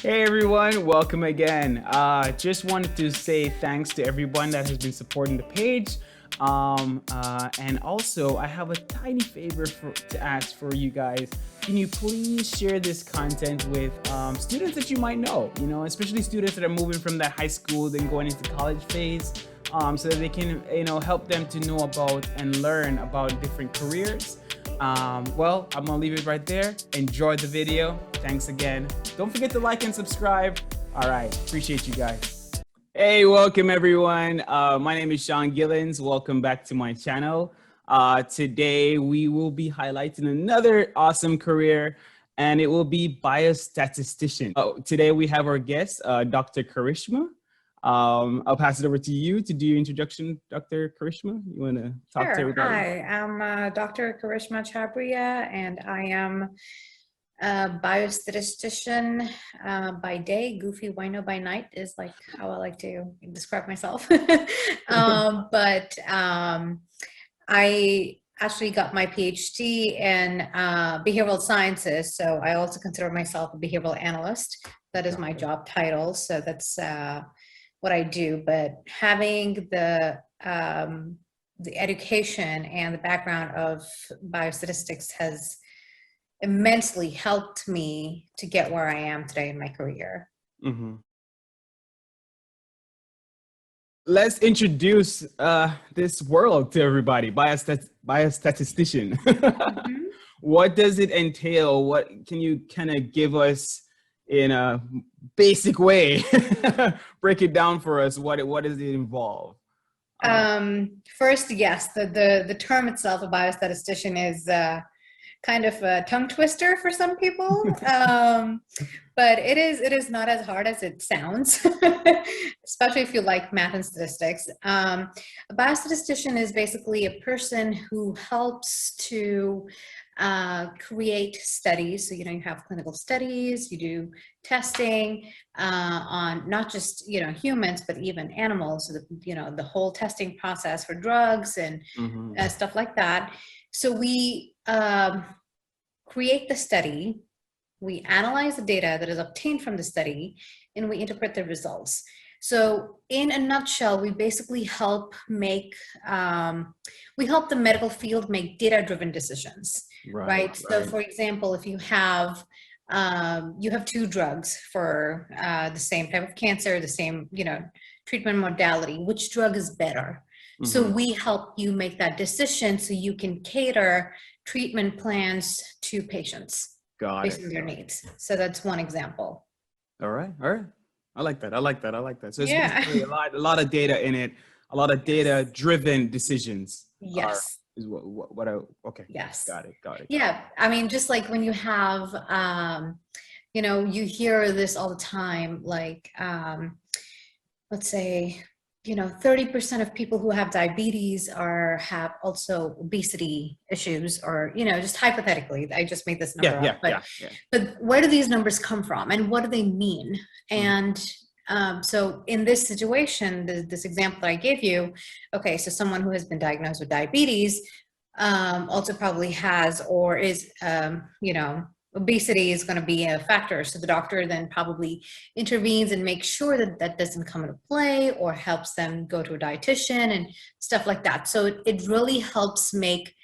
Hey everyone, welcome again. Just wanted to say thanks to everyone that has been supporting the page. And also, I have a tiny favor to ask for you guys. Can you please share this content with students that you might know, especially students that are moving from that high school, then going into college phase, so that they can, help them to know about and learn about different careers. Well, I'm gonna leave it right there. Enjoy the video. Thanks again. Don't forget to like and subscribe. All right, appreciate you guys. Hey, welcome everyone. My name is Sean Gillens. Welcome back to my channel. Today we will be highlighting another awesome career, and it will be biostatistician. Today we have our guest, Dr. Karishma. I'll pass it over to you to do your introduction, Dr. Karishma. You want to talk to everybody? Hi, I'm Dr. Karishma Chabria, and I am a biostatistician by day. Goofy wino by night is like how I like to describe myself. I actually got my PhD in behavioral sciences, so I also consider myself a behavioral analyst. That is my job title, so that's what I do. But having the education and the background of biostatistics has immensely helped me to get where I am today in my career. Mm-hmm. Let's introduce this world to everybody. Biostatistician. Mm-hmm. What does it entail? What can you kind of give us in a basic way? Break it down for us. What does it involve? First, yes, the term itself, a biostatistician, is kind of a tongue twister for some people, but it is not as hard as it sounds, especially if you like math and statistics. A biostatistician is basically a person who helps to create studies. So, you have clinical studies, you do testing on not just, humans, but even animals, so the whole testing process for drugs and stuff like that. So we create the study, we analyze the data that is obtained from the study, and we interpret the results. So in a nutshell, we basically help the medical field make data-driven decisions, right? So for example, if you have two drugs for the same type of cancer, the same, treatment modality, which drug is better? Mm-hmm. So we help you make that decision so you can cater treatment plans to patients based on their needs. So that's one example. All right. I like that. So it's basically a lot of data in it, a lot of data-driven decisions. Yes. Yes. Got it. Yeah. I mean, just like when you have, you hear this all the time, like, let's say, 30% of people who have diabetes have also obesity issues, or, just hypothetically, I just made this number up. But where do these numbers come from, and what do they mean? And so in this situation, this example that I gave you, okay, so someone who has been diagnosed with diabetes also probably has, or is, obesity is going to be a factor. So the doctor then probably intervenes and makes sure that that doesn't come into play, or helps them go to a dietitian and stuff like that. So it really helps make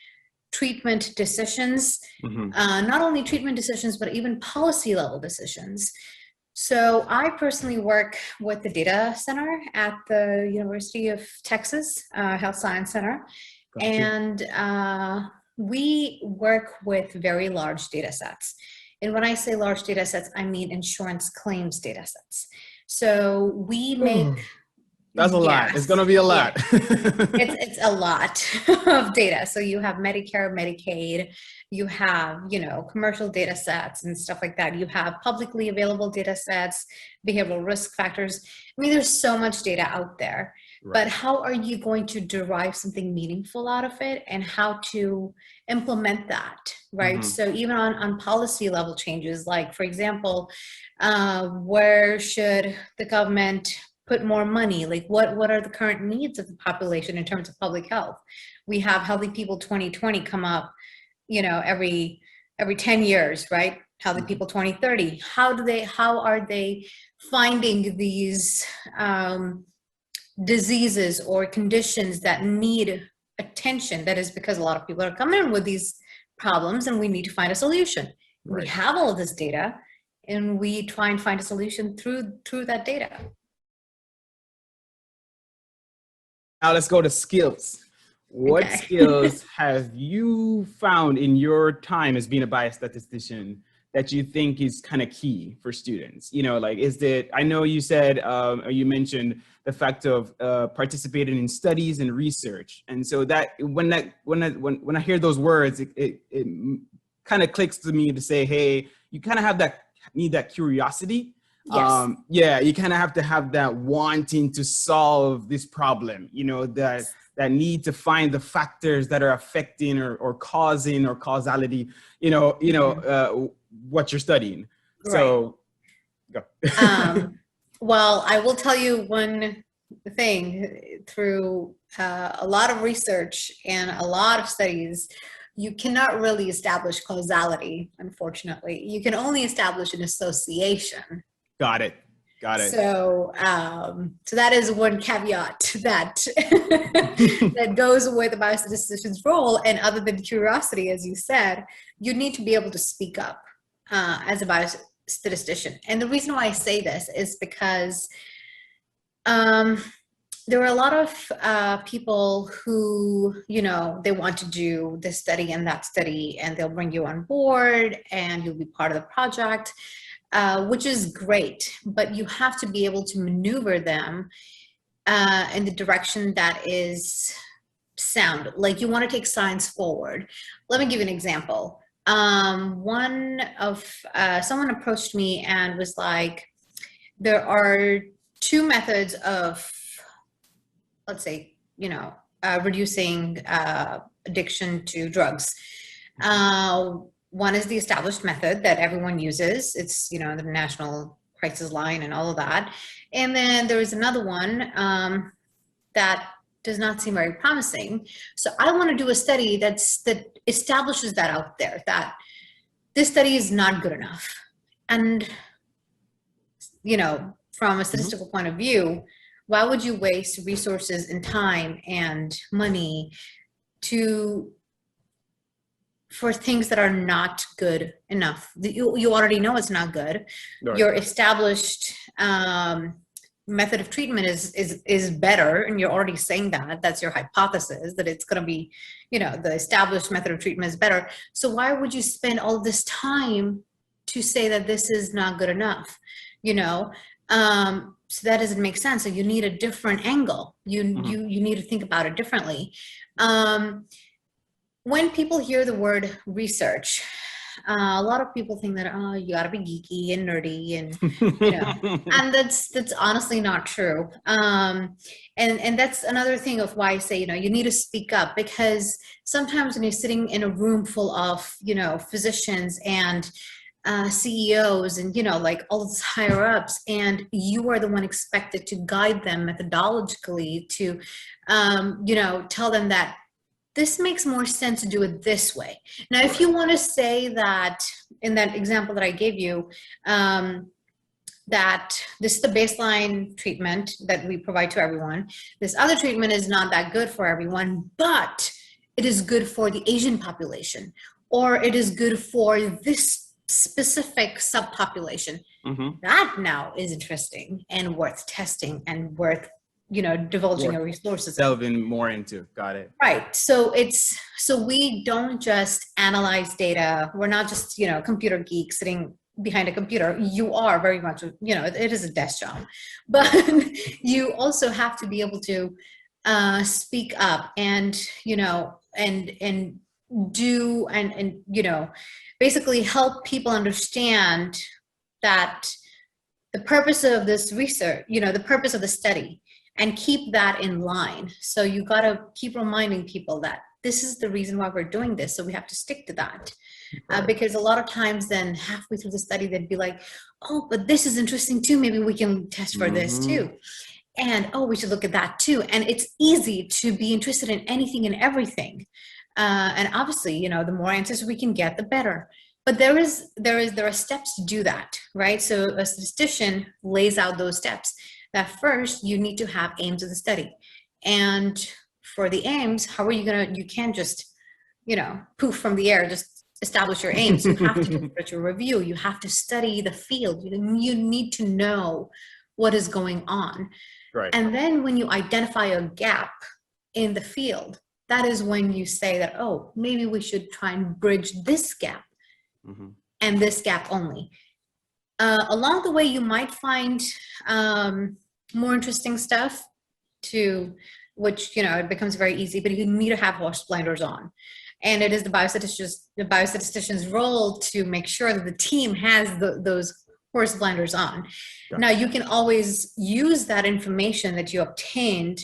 treatment decisions, not only treatment decisions, but even policy level decisions. So I personally work with the data center at the University of Texas Health Science Center. Gotcha. And we work with very large data sets. And when I say large data sets, I mean insurance claims data sets. So we make... That's a lot. It's going to be a lot. It's a lot of data. So you have Medicare, Medicaid, you have, commercial data sets and stuff like that. You have publicly available data sets, behavioral risk factors. I mean, there's so much data out there. Right. But how are you going to derive something meaningful out of it, and how to implement that, right? So even on policy level changes, like, for example, where should the government put more money? Like, what are the current needs of the population in terms of public health? We have Healthy People 2020 come up, every 10 years, right? How the people 2030, how are they finding these diseases or conditions that need attention? That is because a lot of people are coming in with these problems and we need to find a solution. Right. We have all of this data and we try and find a solution through that data. Now let's go to skills. What Okay. skills have you found in your time as being a biostatistician that you think is kind of key for students? You know, like, I know you said, or you mentioned the fact of participating in studies and research. And so that when I hear those words, it kind of clicks to me to say, hey, you kind of need that curiosity. Yes. Yeah, you kind of have to have that wanting to solve this problem, you know, that need to find the factors that are affecting or causing or causality, what you're studying. Right. So go. Well, I will tell you one thing. Through a lot of research and a lot of studies, you cannot really establish causality, unfortunately. You can only establish an association. Got it. So, so that is one caveat that that goes with the biostatistician's role. And other than curiosity, as you said, you need to be able to speak up as a biostatistician. And the reason why I say this is because there are a lot of people who, they want to do this study and that study, and they'll bring you on board and you'll be part of the project. Which is great, but you have to be able to maneuver them in the direction that is sound. Like, you want to take science forward. Let me give you an example. Someone approached me and was like, there are two methods of, let's say, reducing addiction to drugs. One is the established method that everyone uses. It's, the national crisis line and all of that. And then there is another one that does not seem very promising. So I want to do a study that establishes that out there, that this study is not good enough. And, from a statistical point of view, why would you waste resources and time and money for things that are not good enough? You already know it's not good. Right. Your established method of treatment is better, and you're already saying that's your hypothesis, that it's going to be, the established method of treatment is better. So why would you spend all this time to say that this is not good enough? So that doesn't make sense. So you need a different angle. You need to think about it differently. When people hear the word research, a lot of people think that, you gotta be geeky and nerdy and, and that's honestly not true. And that's another thing of why I say, you need to speak up, because sometimes when you're sitting in a room full of, physicians and CEOs and, like all these higher ups, and you are the one expected to guide them methodologically to, tell them that this makes more sense to do it this way. Now, if you want to say that, in that example that I gave you, that this is the baseline treatment that we provide to everyone, this other treatment is not that good for everyone, but it is good for the Asian population, or it is good for this specific subpopulation. That now is interesting and worth testing and worth divulging your resources. Delving more into. Got it. Right. So we don't just analyze data. We're not just, computer geeks sitting behind a computer. You are very much, it is a desk job, but you also have to be able to speak up and, and do, and basically help people understand that the purpose of this research, the purpose of the study, and keep that in line. So you got to keep reminding people that this is the reason why we're doing this. So we have to stick to that. Because a lot of times then halfway through the study, they'd be like, oh, but this is interesting too. Maybe we can test for this too. And, oh, we should look at that too. And it's easy to be interested in anything and everything. And obviously, the more answers we can get, the better. but there are steps to do that, right? So a statistician lays out those steps. That first, you need to have aims of the study. And for the aims, how are you you can't just, poof from the air, just establish your aims. You have to do literature review. You have to study the field. You need to know what is going on. Right. And then when you identify a gap in the field, that is when you say that, oh, maybe we should try and bridge this gap and this gap only. Along the way, you might find more interesting stuff which, it becomes very easy, but you need to have horse blinders on. And it is the biostatistician's role to make sure that the team has those horse blinders on. Gotcha. Now, you can always use that information that you obtained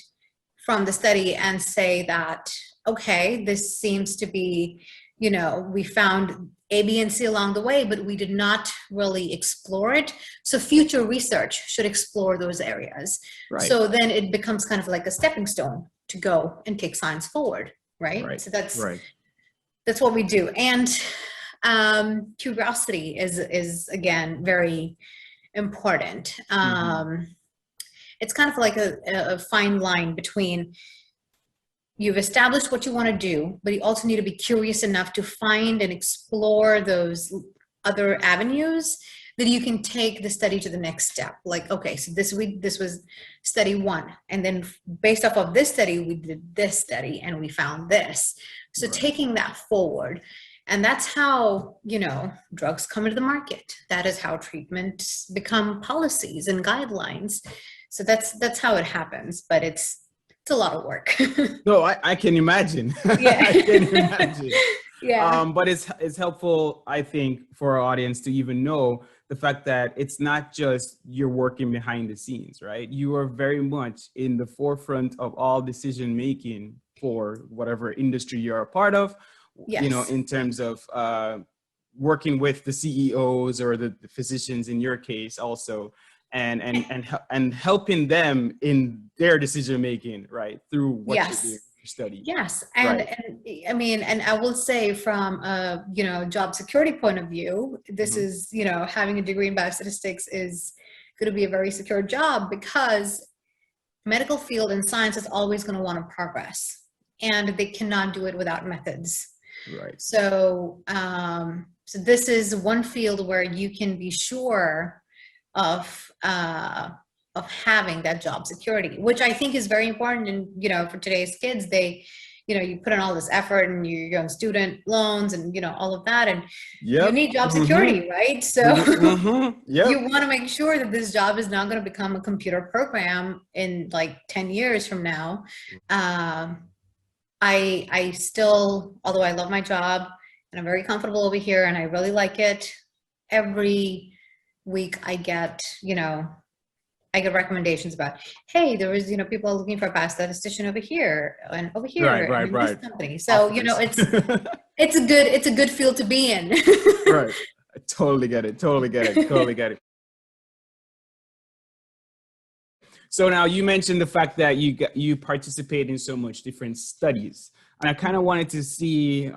from the study and say that, okay, this seems to be, we found A, B, and C along the way, but we did not really explore it. So future research should explore those areas. Right. So then it becomes kind of like a stepping stone to go and take science forward, right? So that's what we do. And curiosity is again very important. It's kind of like a fine line between, you've established what you want to do, but you also need to be curious enough to find and explore those other avenues that you can take the study to the next step. Like, okay, so this was study 1. And then based off of this study, we did this study and we found this. So taking that forward. And that's how, drugs come into the market. That is how treatments become policies and guidelines. So that's how it happens, but it's a lot of work. No, I can imagine. Yeah. I can imagine. Yeah. But it's helpful, I think, for our audience to even know the fact that it's not just you're working behind the scenes, right? You are very much in the forefront of all decision making for whatever industry you're a part of. Yes. In terms of working with the CEOs or the physicians in your case also, and helping them in their decision making, right, through what you do, your study. Yes, and I mean, and I will say from a job security point of view, this is having a degree in biostatistics is going to be a very secure job, because medical field and science is always going to want to progress, and they cannot do it without methods. Right. So, so this is one field where you can be sure of having that job security, which I think is very important. And, for today's kids, they, you put in all this effort and you're on student loans and, all of that, and you need job security, right? So you want to make sure that this job is not going to become a computer program in like 10 years from now. I still, although I love my job and I'm very comfortable over here and I really like it, every week I get recommendations about, hey, there is, people are looking for a biostatistician over here and over here in this company. So, it's a good field to be in. Right. I totally get it. Totally get it. So now you mentioned the fact that you participate in so much different studies, and I kind of wanted to see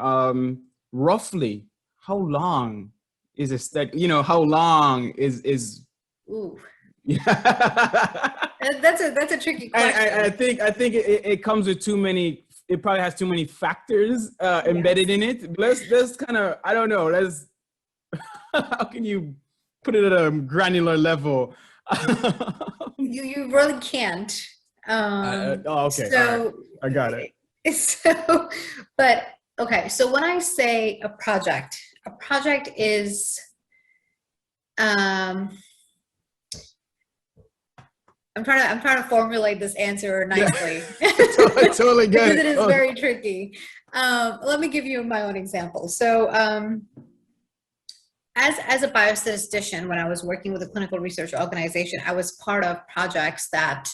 roughly how long is a study? How long is? Ooh. Yeah. That's a tricky question. I think it comes with too many. It probably has too many factors embedded in it. Let's kind of, I don't know. How can you put it at a granular level? You really can't. Okay. So right. I got it. So, but okay. So when I say a project is, I'm trying to formulate this answer nicely. Yeah. Totally get because it is very tricky. Let me give you my own example. So, as a biostatistician, when I was working with a clinical research organization, I was part of projects that,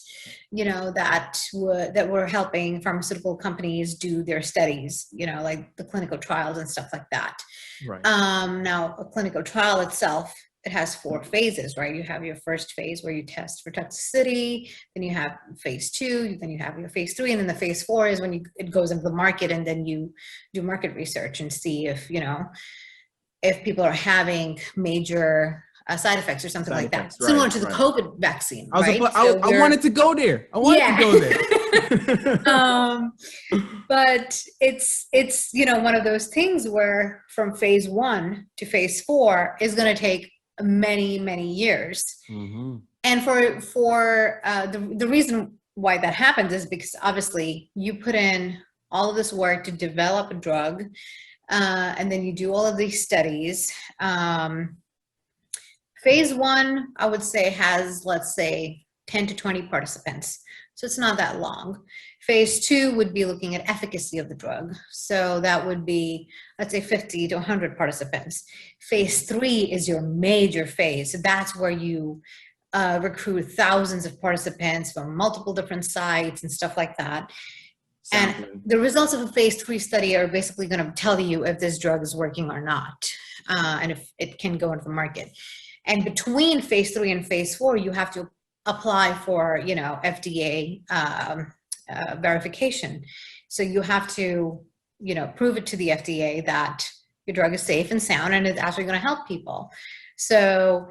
that were helping pharmaceutical companies do their studies, like the clinical trials and stuff like that. Right. Now, a clinical trial itself, it has 4 phases, right? You have your first phase where you test for toxicity, then you have phase 2, then you have your phase 3, and then the phase 4 is when it goes into the market, and then you do market research and see if, if people are having major side effects or something like that, similar to the COVID vaccine, right? I wanted to go there. I wanted to go there. But it's one of those things where from phase 1 to phase 4 is going to take many years. Mm-hmm. And for the reason why that happens is because obviously you put in all of this work to develop a drug, and then you do all of these studies. Phase 1, I would say, has, let's say, 10 to 20 participants. So it's not that long. Phase 2 would be looking at efficacy of the drug. So that would be, let's say, 50 to 100 participants. Phase 3 is your major phase. So that's where you recruit thousands of participants from multiple different sites and stuff like that. And the results of a phase 3 study are basically going to tell you if this drug is working or not, and if it can go into the market. And between phase 3 and phase 4, you have to apply for, FDA verification. So you have to, prove it to the FDA that your drug is safe and sound and is actually going to help people. So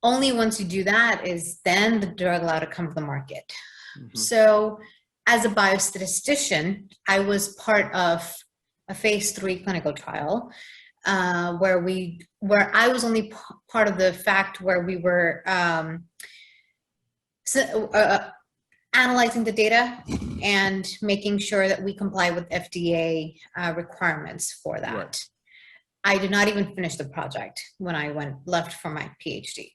only once you do that is then the drug allowed to come to the market. Mm-hmm. So as a biostatistician, I was part of a phase 3 clinical trial where I was only part of the fact where we were analyzing the data and making sure that we comply with FDA requirements for that. Right. I did not even finish the project when I left for my PhD.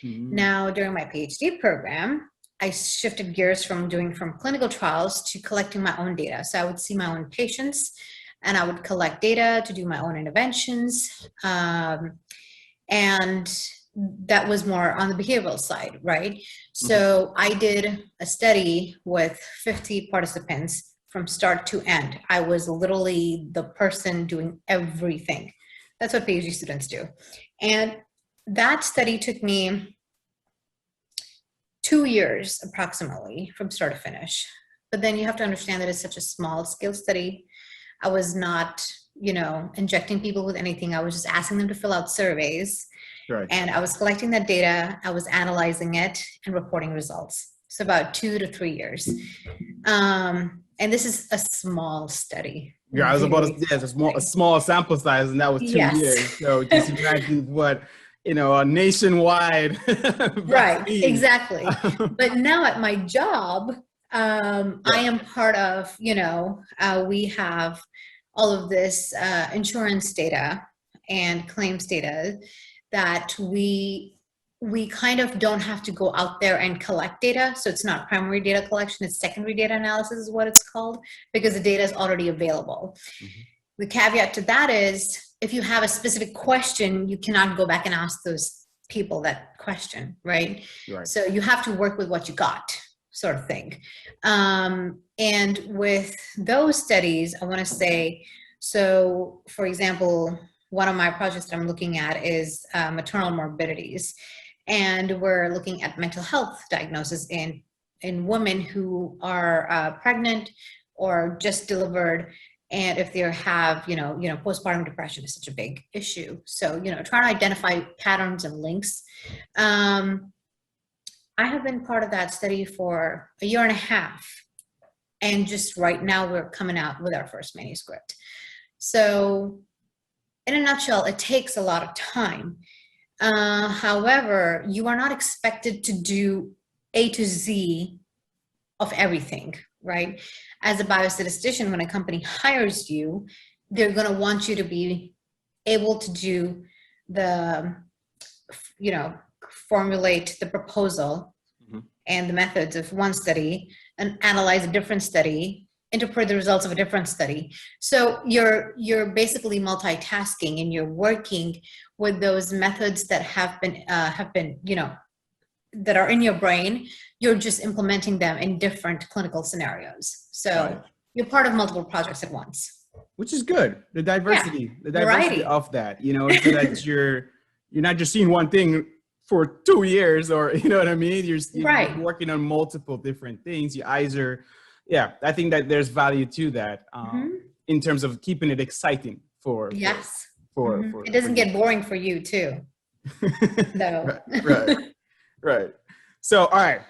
Mm-hmm. Now, during my PhD program, I shifted gears from clinical trials to collecting my own data. So I would see my own patients and I would collect data to do my own interventions. And that was more on the behavioral side, right? So I did a study with 50 participants from start to end. I was literally the person doing everything. That's what PhD students do. And that study took me 2 years approximately from start to finish. But then you have to understand that it's such a small scale study. I was not, injecting people with anything. I was just asking them to fill out surveys. Right. And I was collecting that data, I was analyzing it and reporting results. So about 2 to 3 years. And this is a small study. Yeah, I was about to say, a small sample size, and that was 2 years. So just imagine what, a nationwide right, exactly. But now at my job, I am part of, we have all of this insurance data and claims data that we kind of don't have to go out there and collect data. So it's not primary data collection, it's secondary data analysis is what it's called, because the data is already available. Mm-hmm. The caveat to that is if you have a specific question, you cannot go back and ask those people that question, right? So you have to work with what you got, sort of thing. And with those studies, I want to say, so for example, one of my projects that I'm looking at is maternal morbidities. And we're looking at mental health diagnosis in women who are pregnant or just delivered. And if they have, postpartum depression is such a big issue. So, trying to identify patterns and links. I have been part of that study for a year and a half. And just right now we're coming out with our first manuscript. So in a nutshell, it takes a lot of time. However, you are not expected to do A to Z of everything, right? As a biostatistician, when a company hires you, they're going to want you to be able to do the, formulate the proposal and the methods of one study and analyze a different study, interpret the results of a different study. So you're basically multitasking and you're working with those methods that have been, that are in your brain. You're just implementing them in different clinical scenarios. So you're part of multiple projects at once. Which is good. The diversity of that, so that you're not just seeing one thing for 2 years or, you know what I mean? You're working on multiple different things. Your eyes are, I think that there's value to that in terms of keeping it exciting for It doesn't get boring for you too, though. Right. So, all right.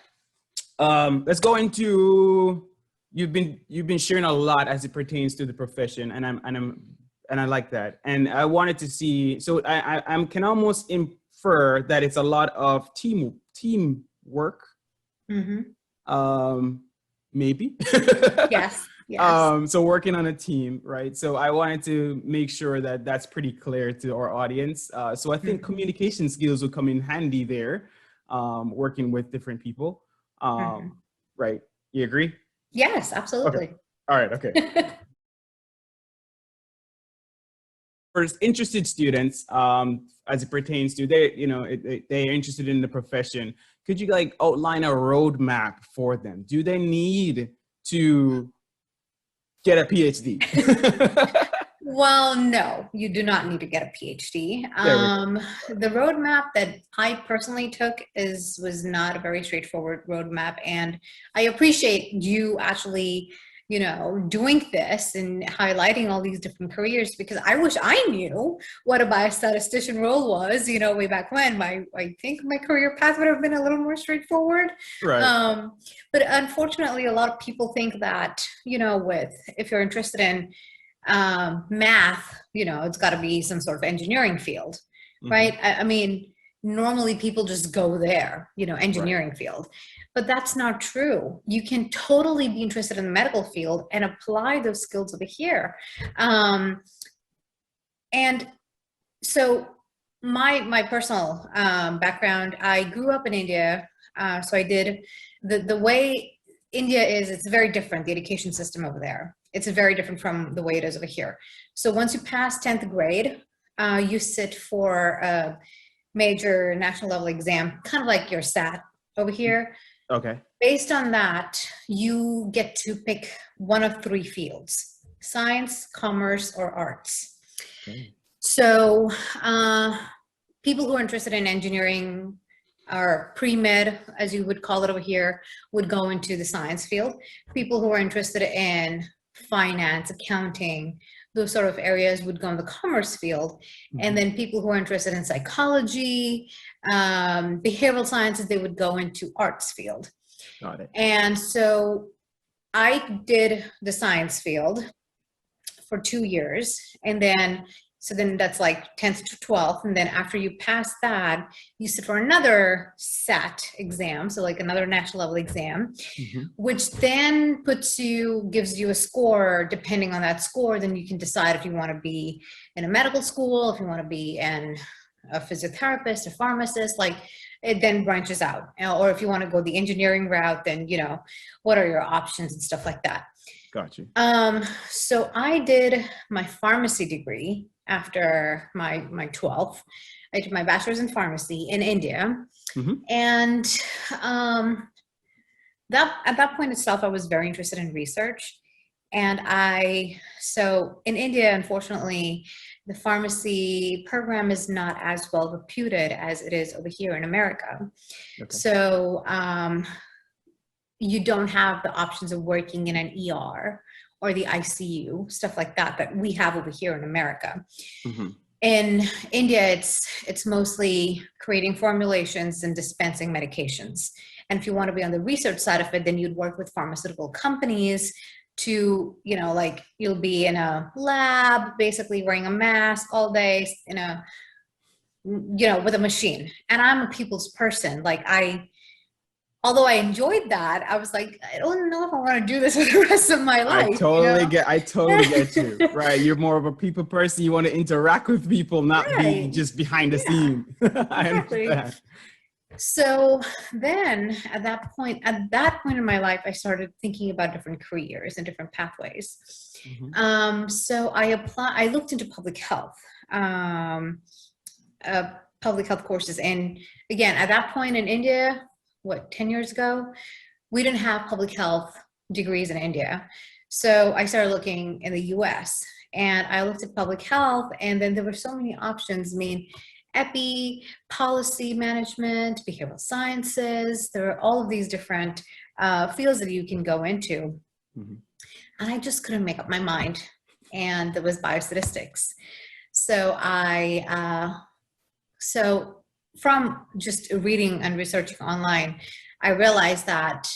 Let's go into, you've been sharing a lot as it pertains to the profession, and I like that. And I wanted to see, so I can almost infer that it's a lot of teamwork. Maybe. Yes. So working on a team, right? So I wanted to make sure that that's pretty clear to our audience. So I think communication skills will come in handy there, working with different people. Right? You agree? Yes, absolutely. Okay. All right. Okay. For interested students, as it pertains to they're interested in the profession, could you like outline a roadmap for them? Do they need to get a PhD? Well, no, you do not need to get a PhD. The roadmap that I personally took was not a very straightforward roadmap, and I appreciate you actually, doing this and highlighting all these different careers, because I wish I knew what a biostatistician role was, way back when. I think my career path would have been a little more straightforward. Right. But unfortunately, a lot of people think that, if you're interested in math, it's got to be some sort of engineering field, right? I mean, normally people just go there, engineering field, but that's not true. You can totally be interested in the medical field and apply those skills over here. And so my personal background, I grew up in India. So I did the way India is, it's very different, the education system over there. It's very different from the way it is over here. So once you pass 10th grade, you sit for a major national level exam, kind of like your SAT over here. Okay. Based on that, you get to pick one of three fields: science, commerce, or arts. Okay. So people who are interested in engineering, or pre-med, as you would call it over here, would go into the science field. People who are interested in finance, accounting, those sort of areas would go in the commerce field. And then people who are interested in psychology, behavioral sciences, they would go into arts field. Got it. And so I did the science field for 2 years, and then that's like 10th to 12th. And then after you pass that, you sit for another SAT exam. So like another national level exam, which then gives you a score. Depending on that score, then you can decide if you want to be in a medical school, if you want to be a physiotherapist, a pharmacist, like it then branches out. Or if you want to go the engineering route, then, what are your options and stuff like that. Got you. So I did my pharmacy degree after my 12th. I did my bachelor's in pharmacy in India. And at that point itself, I was very interested in research. And so in India, unfortunately, the pharmacy program is not as well reputed as it is over here in America. Okay. So you don't have the options of working in an ER or the ICU, stuff like that we have over here in America. In India, it's mostly creating formulations and dispensing medications. And if you want to be on the research side of it, then you'd work with pharmaceutical companies to, like you'll be in a lab, basically wearing a mask all day, with a machine. And I'm a people's person. Although I enjoyed that, I was like, I don't know if I want to do this for the rest of my life. I totally get you. Right. You're more of a people person. You want to interact with people, not be just behind the scene. I understand. So then at that point in my life, I started thinking about different careers and different pathways. So I looked into public health courses. And again, at that point in India, 10 years ago, we didn't have public health degrees in India. So I started looking in the US, and I looked at public health, and then there were so many options. I mean, epi, policy management, behavioral sciences, there are all of these different fields that you can go into. And I just couldn't make up my mind. And there was biostatistics. So from just reading and researching online, I realized that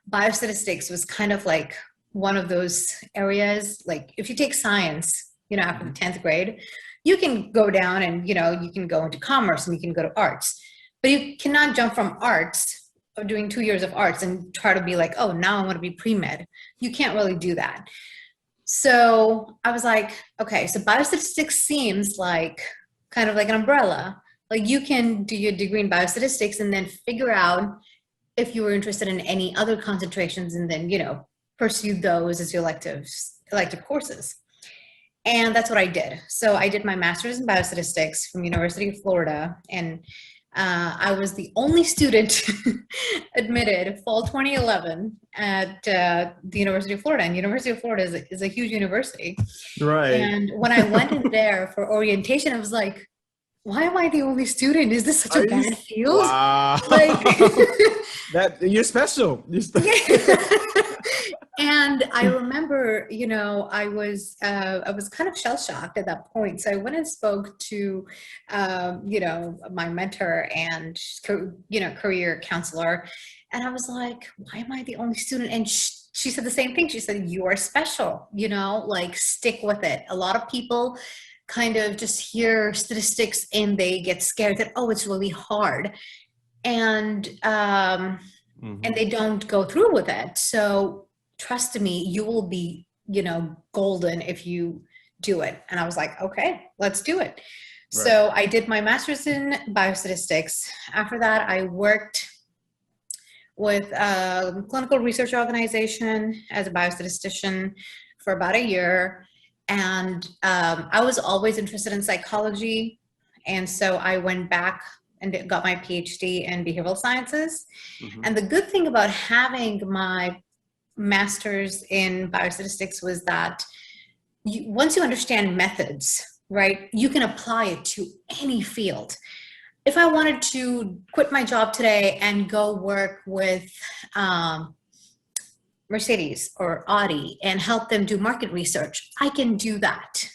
biostatistics was kind of like one of those areas, like if you take science, after the 10th grade, you can go down and, you can go into commerce and you can go to arts, but you cannot jump from arts or doing 2 years of arts and try to be like, oh, now I want to be pre-med. You can't really do that. So I was like, okay, so biostatistics seems like kind of like an umbrella. Like you can do your degree in biostatistics and then figure out if you were interested in any other concentrations and then, pursue those as your elective courses. And that's what I did. So I did my master's in biostatistics from University of Florida, and I was the only student admitted fall 2011 at the University of Florida. And University of Florida is a huge university. Right. And when I went in there for orientation, I was like, why am I the only student? Is this such a bad field? Wow. Like, that you're special. And I remember, I was kind of shell shocked at that point. So I went and spoke to, my mentor and, career counselor. And I was like, why am I the only student? And she said the same thing. She said, you are special, like stick with it. A lot of people kind of just hear statistics and they get scared that, oh, it's really hard. And they don't go through with it. So trust me, you will be, golden if you do it. And I was like, okay, let's do it. Right. So I did my master's in biostatistics. After that, I worked with a clinical research organization as a biostatistician for about a year. And I was always interested in psychology. And so I went back and got my PhD in behavioral sciences. And the good thing about having my master's in biostatistics was that once you understand methods, right, you can apply it to any field. If I wanted to quit my job today and go work with Mercedes or Audi and help them do market research, I can do that.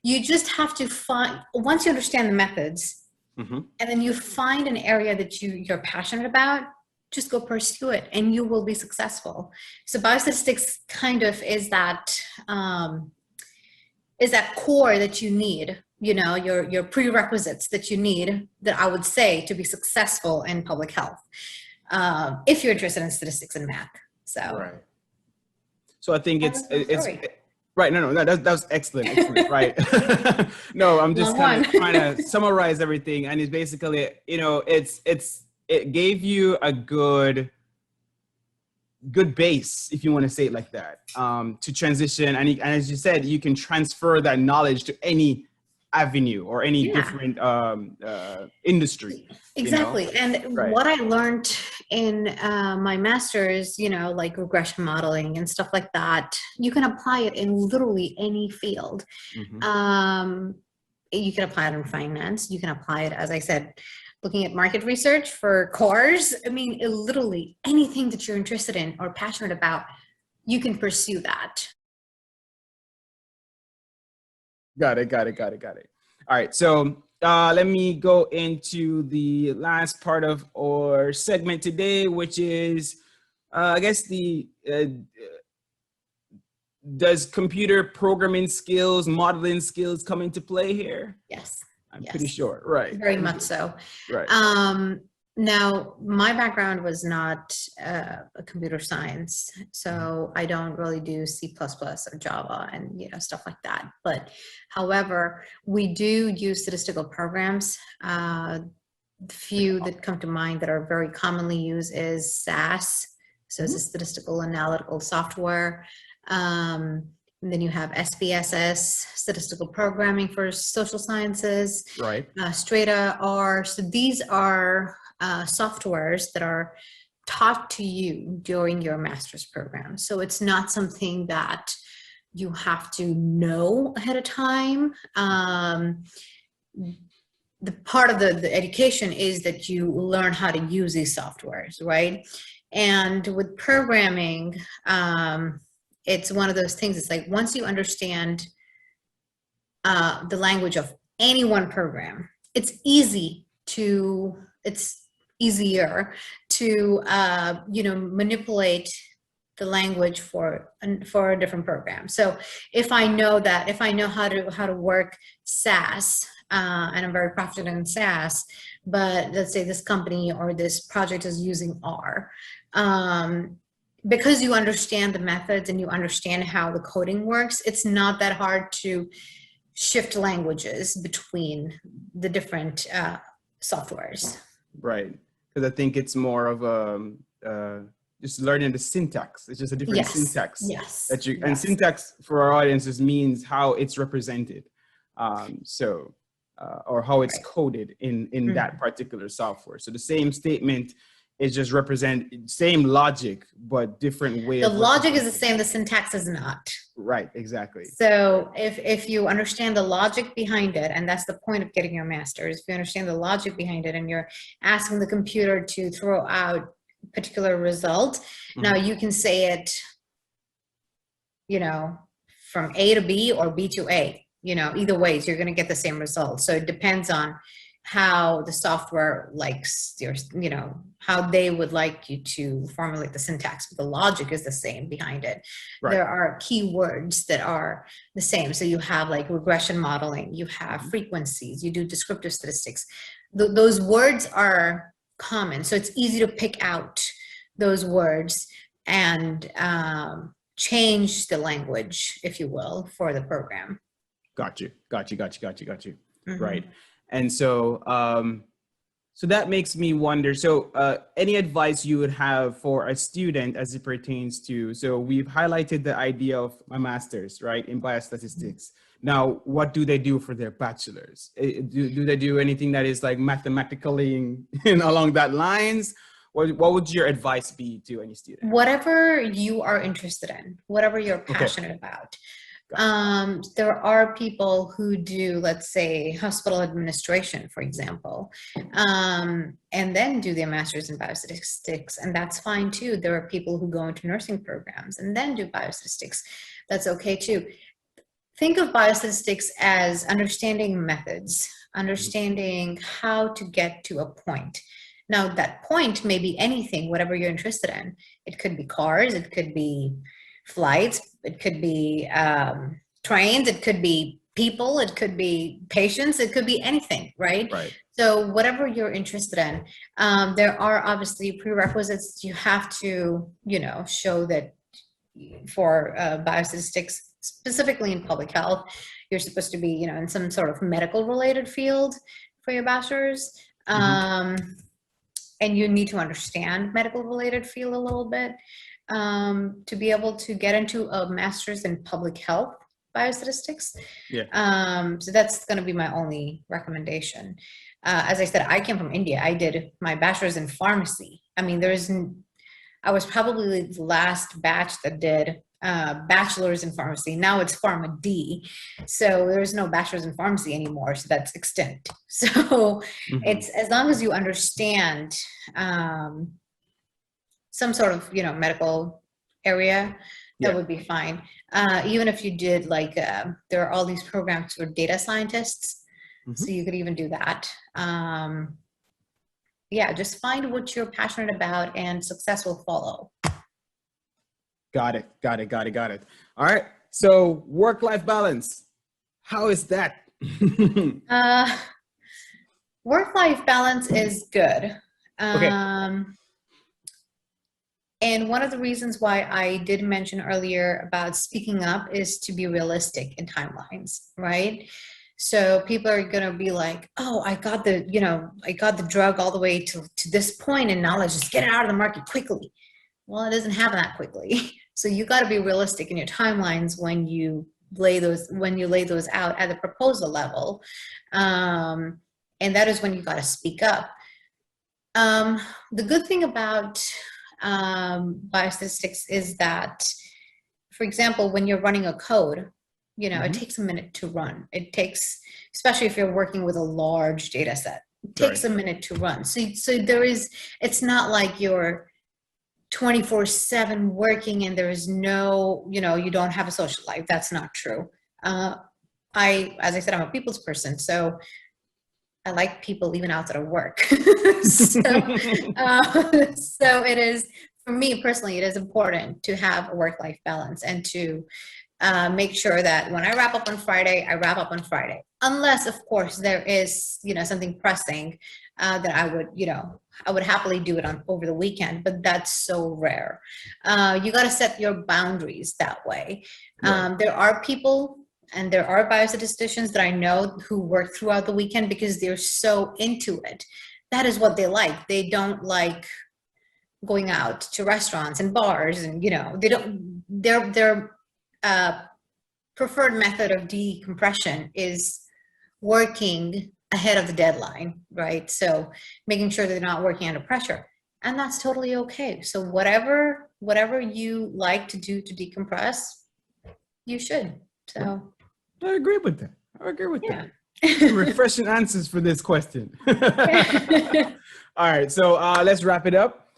You just have to find, once you understand the methods, and then you find an area that you're passionate about, just go pursue it and you will be successful. So biostatistics kind of is that core that you need, your prerequisites that you need, that I would say, to be successful in public health, if you're interested in statistics and math. So right. So I think it's right. No, that was excellent. Right. No, I'm just kind of trying to summarize everything, and it's basically, it gave you a good base, if you want to say it like that, to transition. And as you said, you can transfer that knowledge to any avenue or any different industry. Exactly. And what I learned in my master's, like regression modeling and stuff like that, you can apply it in literally any field. You can apply it in finance. You can apply it, as I said, looking at market research for cars. I mean, literally anything that you're interested in or passionate about, you can pursue that. Got it. All right. So let me go into the last part of our segment today, which is, I guess, does computer programming skills, modeling skills come into play here? Yes. I'm pretty sure. Right. Very much so. Right. Now, my background was not a computer science, so I don't really do C++ or Java and stuff like that. But however, we do use statistical programs. The few that come to mind that are very commonly used is SAS, so it's a statistical analytical software. And then you have SPSS, statistical programming for social sciences. Right. Strata R. So these are softwares that are taught to you during your master's program. So it's not something that you have to know ahead of time. The part of the education is that you learn how to use these softwares, right? And with programming, it's one of those things. It's like once you understand the language of any one program. It's easier to manipulate the language for a different program. So if I know how to work SAS, and I'm very proficient in SAS, but let's say this company or this project is using R, because you understand the methods and you understand how the coding works, it's not that hard to shift languages between the different softwares. Right. Because I think it's more of just learning the syntax. It's just a different syntax. Yes. And syntax for our audiences means how it's represented. Or how it's coded in that particular software. So the same statement is just same logic, but different way. The logic is the same, the syntax is not. Right, exactly. So if you understand the logic behind it, and that's the point of getting your master's, if you understand the logic behind it and you're asking the computer to throw out a particular result, now you can say it, from A to B or B to A, either ways, you're going to get the same result. So it depends on how the software likes how they would like you to formulate the syntax, but the logic is the same behind it. Right. There are keywords that are the same. So you have like regression modeling, you have frequencies, you do descriptive statistics. Those words are common. So it's easy to pick out those words and change the language, if you will, for the program. Got you. Right. And so, so that makes me wonder, so any advice you would have for a student as it pertains to, so we've highlighted the idea of my master's, right, in biostatistics. Now, what do they do for their bachelor's? Do they do anything that is like mathematically along that lines? What would your advice be to any student? Whatever you are interested in, whatever you're passionate about. There are people who do, let's say, hospital administration, for example, and then do their master's in biostatistics, and that's fine too. There are people who go into nursing programs and then do biostatistics. That's okay too. Think of biostatistics as understanding methods, understanding how to get to a point. Now, that point may be anything, whatever you're interested in. It could be cars, it could be flights, it could be trains, it could be people, it could be patients, it could be anything, right? So whatever you're interested in, there are obviously prerequisites. You have to, show that for biostatistics, specifically in public health, you're supposed to be, in some sort of medical related field for your bachelor's. And you need to understand medical related field a little bit to be able to get into a master's in public health biostatistics. So that's going to be my only recommendation. As I said, I came from India. I did my bachelor's in pharmacy. I mean, I was probably the last batch that did bachelor's in pharmacy. Now it's Pharma D. So there's no bachelor's in pharmacy anymore. So that's extinct. So it's, as long as you understand some sort of, medical area, that would be fine. Even if you did like, there are all these programs for data scientists. So you could even do that. Just find what you're passionate about and success will follow. Got it. All right. So work-life balance, how is that? Work-life balance is good. And one of the reasons why I did mention earlier about speaking up is to be realistic in timelines, right? So people are going to be like, oh, I got the drug all the way to this point, and now let's just get it out of the market quickly. Well, it doesn't happen that quickly. So you got to be realistic in your timelines when you lay those out at the proposal level. And that is when you got to speak up. The good thing about biostatistics is that, for example, when you're running a code, it takes a minute to run. It takes, especially if you're working with a large data set, it takes a minute to run. So it's not like you're 24/7 working and there is no, you don't have a social life. That's not true. as I said, I'm a people's person. So I like people even outside of work. So, so it is, for me personally, it is important to have a work-life balance and to make sure that when I wrap up on Friday, I wrap up on Friday. Unless, of course, there is, something pressing that I would happily do it on over the weekend, but that's so rare. You got to set your boundaries that way. Right. There are people and there are biostatisticians that I know who work throughout the weekend because they're so into it. That is what they like. They don't like going out to restaurants and bars, and they don't. Their preferred method of decompression is working ahead of the deadline, right? So making sure that they're not working under pressure, and that's totally okay. So whatever you like to do to decompress, you should. So I agree with that. I agree with yeah. that. Some refreshing answers for this question. All right, so let's wrap it up.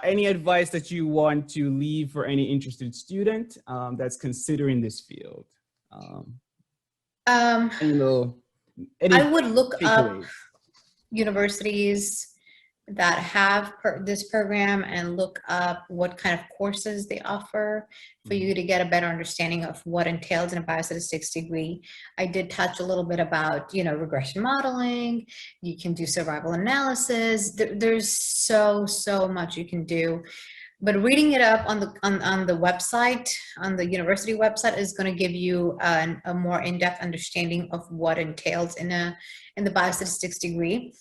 Any advice that you want to leave for any interested student that's considering this field? Any I would look up takeaways? universities that have this program and look up what kind of courses they offer for you to get a better understanding of what entails in a biostatistics degree. I did touch a little bit about, regression modeling. You can do survival analysis. There's so much you can do. But reading it up on the website, on the university website, is going to give you a more in-depth understanding of what entails in the biostatistics degree.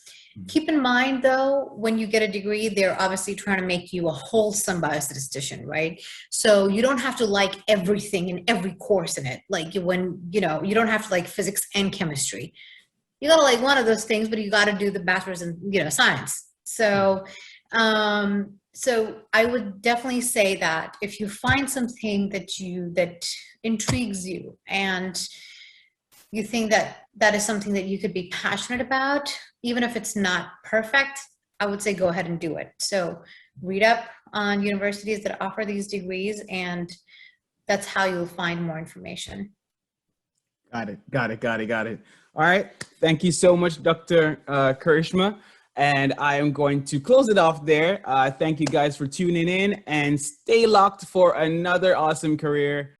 Keep in mind, though, when you get a degree, they're obviously trying to make you a wholesome biostatistician, right? So you don't have to like everything in every course in it. Like you don't have to like physics and chemistry. You gotta like one of those things, but you got to do the bachelor's in science. So, so I would definitely say that if you find something that intrigues you and you think that is something that you could be passionate about, even if it's not perfect, I would say go ahead and do it. So read up on universities that offer these degrees, and that's how you'll find more information. Got it. All right. Thank you so much, Dr. Karishma. And I am going to close it off there. Thank you guys for tuning in, and stay locked for another awesome career.